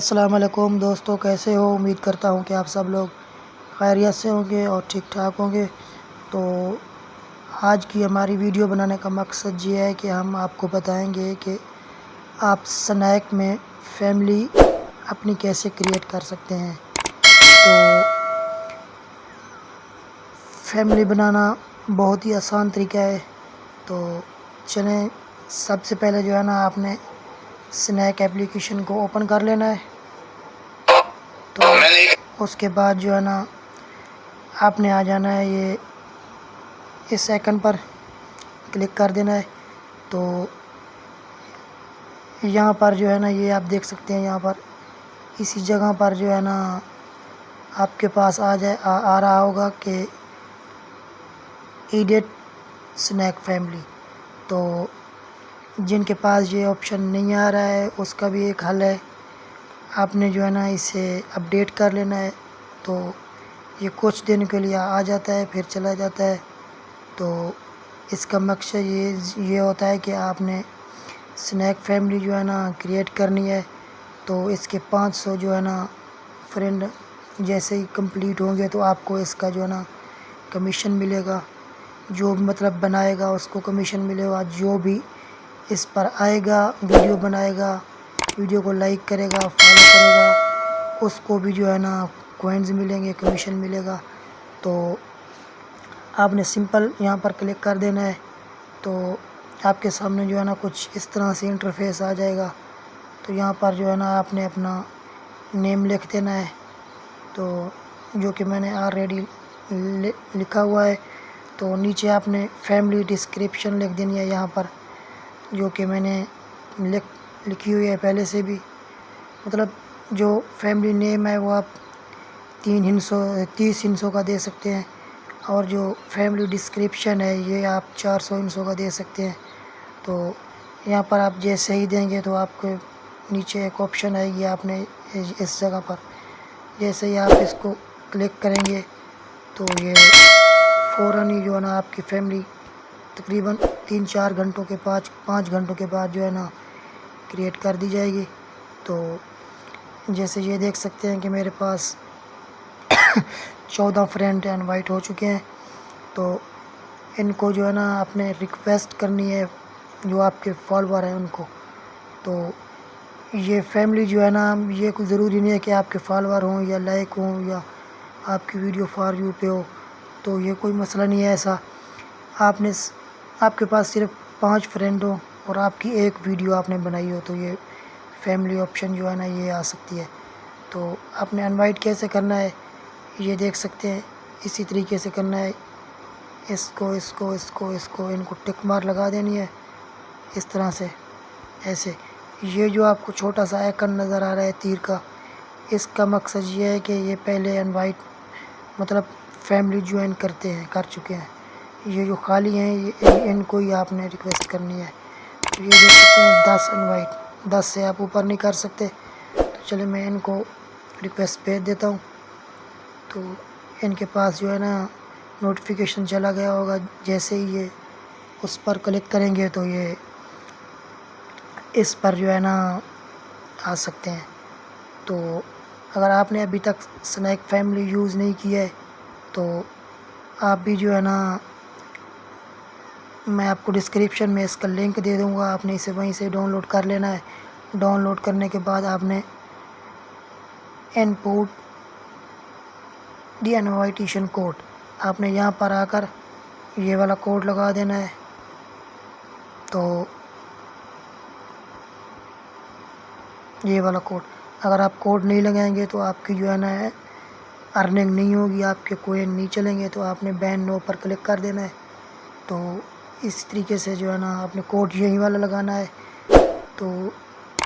अस्सलाम वालेकुम दोस्तों, कैसे हो? उम्मीद करता हूँ कि आप सब लोग खैरियत से होंगे और ठीक ठाक होंगे। तो आज की हमारी वीडियो बनाने का मकसद ये है कि हम आपको बताएंगे कि आप स्नैक में फैमिली अपनी कैसे क्रिएट कर सकते हैं। तो फैमिली बनाना बहुत ही आसान तरीका है। तो चलें, सबसे पहले जो है ना, आपने स्नैक एप्लीकेशन को ओपन कर लेना है। तो उसके बाद जो है ना, आपने आ जाना है ये इस आइकन पर क्लिक कर देना है। तो यहाँ पर जो है ना, ये आप देख सकते हैं, यहाँ पर इसी जगह पर जो है ना आपके पास आ रहा होगा कि एडिट स्नैक फैमिली। तो जिनके पास ये ऑप्शन नहीं आ रहा है उसका भी एक हल है, आपने जो है ना इसे अपडेट कर लेना है। तो ये कुछ दिन के लिए आ जाता है, फिर चला जाता है। तो इसका मकसद ये होता है कि आपने स्नैक फैमिली जो है ना क्रिएट करनी है। तो इसके 500 जो है ना फ्रेंड जैसे ही कंप्लीट होंगे तो आपको इसका जो है ना कमीशन मिलेगा। जो मतलब बनाएगा उसको कमीशन मिलेगा, जो भी इस पर आएगा, वीडियो बनाएगा, वीडियो को लाइक करेगा, फॉलो करेगा, उसको भी जो है ना कॉइन्स मिलेंगे, कमीशन मिलेगा। तो आपने सिंपल यहाँ पर क्लिक कर देना है। तो आपके सामने जो है ना कुछ इस तरह से इंटरफेस आ जाएगा। तो यहाँ पर जो है ना आपने अपना नेम लिख देना है, तो जो कि मैंने ऑलरेडी लिखा हुआ है। तो नीचे आपने फैमिली डिस्क्रिप्शन लिख देनी है यहाँ पर, जो कि मैंने लिखी हुई है पहले से भी। मतलब जो फैमिली नेम है वो आप 30 हिंसों का दे सकते हैं, और जो फैमिली डिस्क्रिप्शन है ये आप 400 हिंसों का दे सकते हैं। तो यहाँ पर आप जैसे ही देंगे तो आपको नीचे एक ऑप्शन आएगी, आपने इस जगह पर जैसे ही आप इसको क्लिक करेंगे तो ये फ़ौरन ही जो है ना आपकी फैमिली तकरीबन 3-4 घंटों के 5 घंटों के बाद जो है ना क्रिएट कर दी जाएगी। तो जैसे ये देख सकते हैं कि मेरे पास 14 फ्रेंड इनवाइट हो चुके हैं। तो इनको जो है ना आपने रिक्वेस्ट करनी है, जो आपके फॉलोअर हैं उनको। तो ये फैमिली जो है ना, ये कोई ज़रूरी नहीं है कि आपके फॉलोअर हों या लाइक हों या आपकी वीडियो फॉर व्यू पे हो। तो ये कोई मसला नहीं है ऐसा। आपके पास सिर्फ 5 फ्रेंड हो और आपकी एक वीडियो आपने बनाई हो तो ये फैमिली ऑप्शन जो है ना ये आ सकती है। तो आपने इनवाइट कैसे करना है ये देख सकते हैं, इसी तरीके से करना है। इसको इनको टिक मार लगा देनी है इस तरह से, ऐसे। ये जो आपको छोटा सा आइकन नज़र आ रहा है तीर का, इसका मकसद ये है कि ये पहले इनवाइट मतलब फैमिली ज्वाइन कर चुके हैं। ये जो खाली हैं इनको ही आपने रिक्वेस्ट करनी है। तो ये देख सकते हैं 10 इनवाइट, 10 से आप ऊपर नहीं कर सकते। तो चलिए मैं इनको रिक्वेस्ट भेज देता हूँ। तो इनके पास जो है ना नोटिफिकेशन चला गया होगा, जैसे ही ये उस पर क्लिक करेंगे तो ये इस पर जो है ना आ सकते हैं। तो अगर आपने अभी तक स्नैक फैमिली यूज़ नहीं किया है तो आप भी जो है ना, मैं आपको डिस्क्रिप्शन में इसका लिंक दे दूँगा, आपने इसे वहीं से डाउनलोड कर लेना है। डाउनलोड करने के बाद आपने इनपुट दी इनविटेशन कोड, आपने यहाँ पर आकर ये वाला कोड लगा देना है। तो ये वाला कोड, अगर आप कोड नहीं लगाएंगे तो आपकी जो है ना अर्निंग नहीं होगी, आपके कोइन नहीं चलेंगे। तो आपने बैन नो पर क्लिक कर देना है। तो इस तरीके से जो है ना आपने कोड यही वाला लगाना है। तो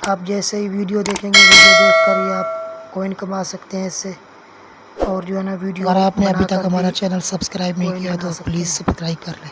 आप जैसे ही वीडियो देखेंगे, वीडियो देखकर ही आप कोइन कमा सकते हैं इससे। और जो है ना वीडियो, अगर आपने अभी तक हमारा चैनल सब्सक्राइब नहीं किया तो प्लीज़ सब्सक्राइब कर लें।